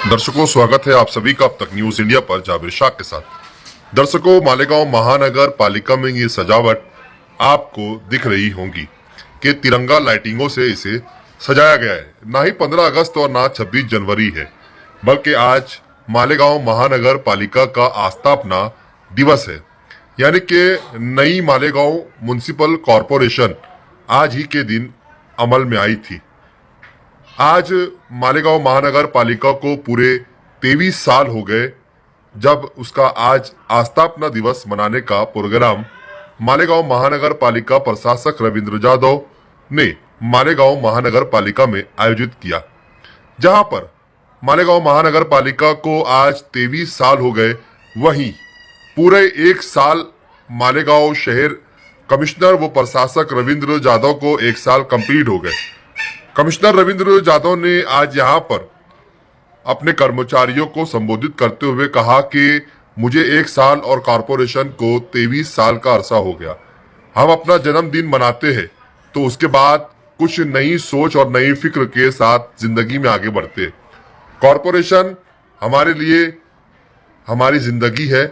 दर्शकों, स्वागत है आप सभी का अब तक न्यूज इंडिया पर जाबिर शाह के साथ। दर्शकों, मालेगांव महानगर पालिका में ये सजावट आपको दिख रही होगी कि तिरंगा लाइटिंगों से इसे सजाया गया है। ना ही 15 अगस्त और ना 26 जनवरी है, बल्कि आज मालेगांव महानगर पालिका का आस्थापना दिवस है। यानी कि नई मालेगांव म्युनिसिपल कॉरपोरेशन आज ही के दिन अमल में आई थी। आज मालेगांव महानगर पालिका को पूरे 23 साल हो गए जब उसका आज आस्थापना दिवस मनाने का प्रोग्राम मालेगांव महानगर पालिका प्रशासक रविंद्र जाधव ने मालेगांव महानगर पालिका में आयोजित किया, जहां पर मालेगांव महानगर पालिका को आज 23 साल हो गए। वहीं पूरे 1 साल मालेगांव शहर कमिश्नर व प्रशासक रविंद्र जाधव को 1 साल कंप्लीट हो गए। कमिश्नर रविंद्र जाधव ने आज यहां पर अपने कर्मचारियों को संबोधित करते हुए कहा कि मुझे 1 साल और कॉरपोरेशन को 23 साल का अरसा हो गया। हम अपना जन्मदिन मनाते हैं तो उसके बाद कुछ नई सोच और नई फिक्र के साथ जिंदगी में आगे बढ़ते हैं। कॉरपोरेशन हमारे लिए हमारी जिंदगी है,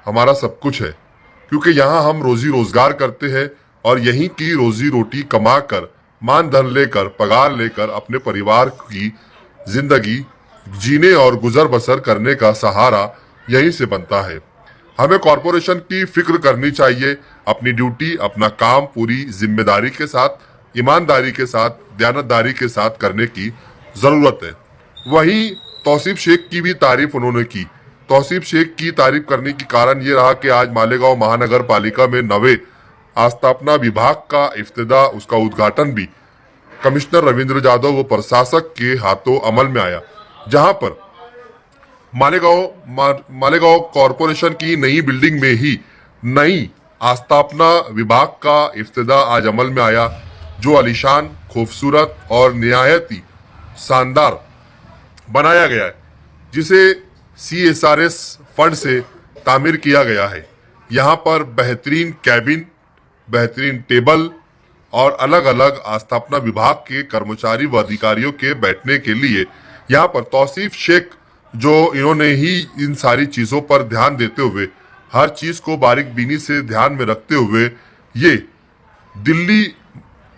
हमारा सब कुछ है, क्योंकि यहाँ हम रोजी रोजगार करते हैं और यहीं की रोजी रोटी कमा कर, मान धन लेकर, पगार लेकर अपने परिवार की जिंदगी जीने और गुजर बसर करने का सहारा यहीं से बनता है। हमें कॉरपोरेशन की फिक्र करनी चाहिए। अपनी ड्यूटी, अपना काम पूरी जिम्मेदारी के साथ, ईमानदारी के साथ, दयानतदारी के साथ करने की जरूरत है। वहीं तौसीफ शेख की भी तारीफ उन्होंने की। तौसीफ शेख की तारीफ करने की कारण ये रहा कि आज मालेगांव महानगर पालिका में नवे आस्थापना विभाग का इफ्तिदा, उसका उद्घाटन भी कमिश्नर रविंद्र जाधव व प्रशासक के हाथों अमल में आया, जहां पर मालेगांव कॉरपोरेशन की नई बिल्डिंग में ही नई आस्थापना विभाग का इफ्तिदा आज अमल में आया, जो आलीशान, खूबसूरत और निहायत ही शानदार बनाया गया है, जिसे CSRS फंड से तामीर किया गया है। यहाँ पर बेहतरीन कैबिन, बेहतरीन टेबल और अलग अलग आस्थापना विभाग के कर्मचारी व अधिकारियों के बैठने के लिए यहाँ पर तौसीफ शेख, जो इन्होंने ही इन सारी चीजों पर ध्यान देते हुए, हर चीज को बारीक बीनी से ध्यान में रखते हुए, ये दिल्ली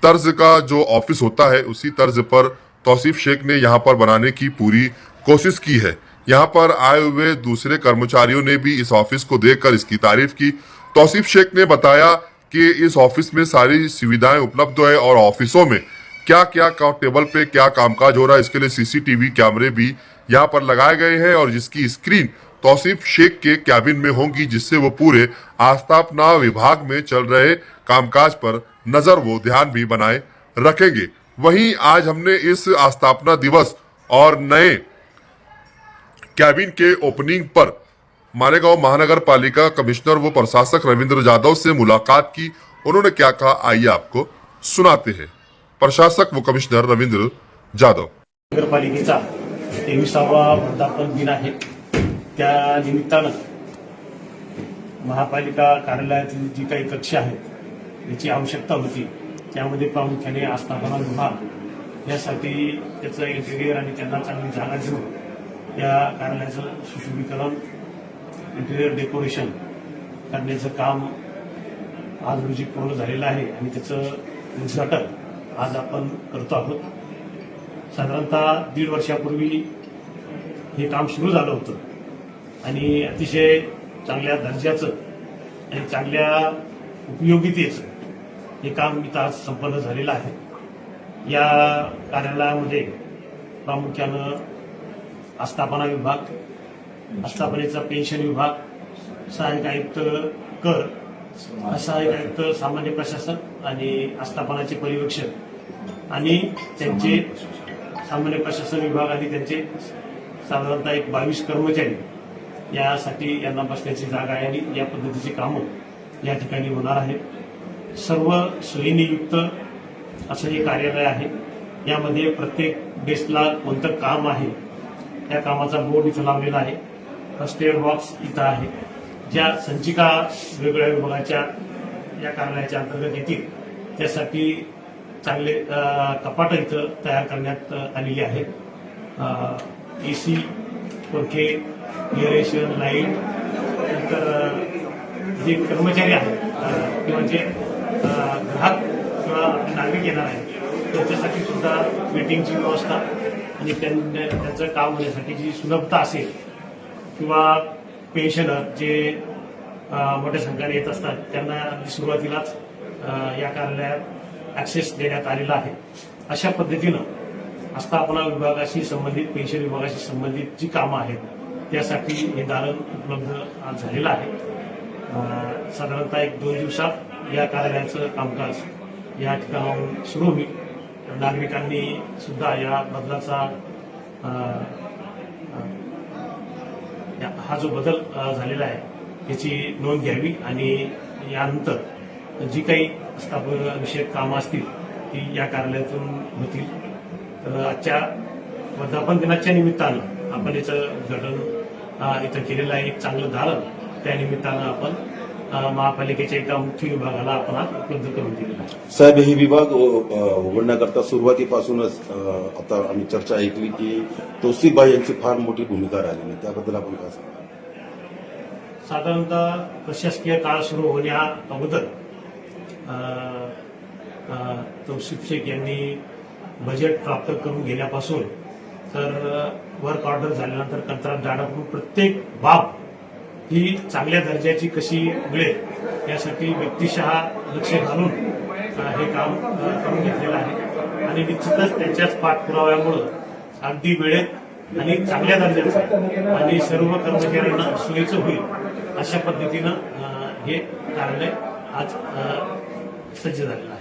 तर्ज का जो ऑफिस होता है उसी तर्ज पर तौसीफ शेख ने यहाँ पर बनाने की पूरी कोशिश की है। यहाँ पर आए हुए दूसरे कर्मचारियों ने भी इस ऑफिस को देखकर इसकी तारीफ की। तौसीफ शेख ने बताया कि इस ऑफिस में सारी सुविधाएं उपलब्ध है और ऑफिसों में क्या क्या टेबल पे क्या कामकाज हो रहा है, इसके लिए CCTV कैमरे भी यहाँ पर लगाए गए हैं और जिसकी स्क्रीन तौसीफ शेख के कैबिन में होंगी, जिससे वो पूरे आस्थापना विभाग में चल रहे कामकाज पर नजर वो ध्यान भी बनाए रखेंगे। वहीं आज हमने इस आस्थापना दिवस और नए कैबिन के ओपनिंग पर मालेगांव महानगर पालिका कमिश्नर व प्रशासक रविंद्र जाधव से मुलाकात की। उन्होंने क्या कहा, आइए आपको सुनाते हैं। प्रशासक व कमिश्नर रविंद्र जाधव। नगरपालिकेचा 23वा वर्धापन दिन आहे, त्या निमित्तानं महापालिका कार्यालयातील जी काही कक्ष आहेत याची आवश्यकता होती, त्यामध्ये प्रामुख्याने आस्थापना विभाग यासाठी त्याचं इंटेरियर आणि त्यांना चांगली जागा देऊन या कार्यालयाचं सुशोभीकरण, इंटेरियर डेकोरेशन करण्याचं काम आज रोजी पूर्ण झालेलं आहे आणि त्याचं उद्घाटन आज आपण करतो आहोत। साधारणतः 1.5 वर्षापूर्वी हे काम सुरू झालं होतं आणि अतिशय चांगल्या दर्जाचं आणि चांगल्या उपयोगितेचं हे काम इथं आज संपन्न झालेलं आहे। या कार्यालयामध्ये प्रामुख्यानं आस्थापना विभाग, आस्थापनेचा पेन्शन विभाग, सहाय्यक आयुक्त कर, सहाय्यक आयुक्त सामान्य प्रशासन आणि आस्थापनाचे पर्यवेक्षक आणि त्यांचे सामान्य प्रशासन विभाग आणि त्यांचे साधारणतः एक 22 कर्मचारी यासाठी यांना बसण्याची जागा आहे आणि या पद्धतीची कामं या ठिकाणी होणार आहेत। सर्व सोयीने युक्त असं हे कार्यालय आहे। यामध्ये प्रत्येक डेस्कला कोणतं काम आहे त्या कामाचा बोर्ड इथं लावलेला आहे। फर्स्ट एड बॉक्स इथं आहे। ज्या संचिका वेगवेगळ्या विभागाच्या या कार्यालयाच्या अंतर्गत येतील त्यासाठी चांगले कपाट इथं तयार करण्यात आलेली आहेत। AC पंखे, एअरेशन, लाईट, नंतर जे कर्मचारी आहेत किंवा जे ग्राहक किंवा नागरिक येणार आहेत त्यांच्यासाठी सुद्धा वेटिंगची व्यवस्था आणि त्यांचं काम होण्यासाठी जी सुलभता असेल किंवा पेन्शनर जे मोठ्या संख्येने येत असतात त्यांना सुरुवातीलाच या कार्यालयात ऍक्सेस देण्यात आलेला आहे. अशा पद्धतीनं आस्थापना विभागाशी संबंधित, पेन्शन विभागाशी संबंधित जी कामं आहेत त्यासाठी हे दालन उपलब्ध आज झालेलं आहे. साधारणतः 1-2 दिवसात या कार्यालयाचं कामकाज या ठिकाणाहून सुरू होईल. नागरिकांनी सुद्धा या बदलाचा हा जो बदल झालेला आहे याची नोंद घ्यावी आणि यानंतर जी काही स्थापना विषयक कामं असतील ती या कार्यालयातून होतील. तर आजच्या वर्धापन दिनाच्या निमित्तानं आपण याचं उद्घाटन इथं केलेलं आहे. एक चांगलं दालन त्या निमित्तानं आपण महापालिकेच्या एका मुख्य विभागाला आपण आज उपलब्ध करून दिलेला आहे. साहेब, हे विभाग उघडण्याकरता सुरुवातीपासूनच आता आम्ही चर्चा ऐकली की तौसिफभाई यांची फार मोठी भूमिका राहिली आहे, त्याबद्दल आपण काय सांगा? साधारणतः प्रशासकीय काळ सुरू होण्या अगोदर तौसिफ शेख यांनी बजेट प्राप्त करून घेण्यापासून तर वर्क ऑर्डर झाल्यानंतर कंत्राटदाराकडून प्रत्येक बाब ही चांगल्या दर्जाची कशी मिळेल यासाठी व्यक्तिशः लक्ष घालून हे काम करून घेतलेलं आहे आणि निश्चितच त्यांच्याच पाठपुराव्यामुळं अगदी वेळेत आणि चांगल्या दर्जाचं आणि सर्व कर्मचाऱ्यांना सोयीचं होईल अशा पद्धतीनं हे कार्यालय आज सज्ज झालेलं आहे.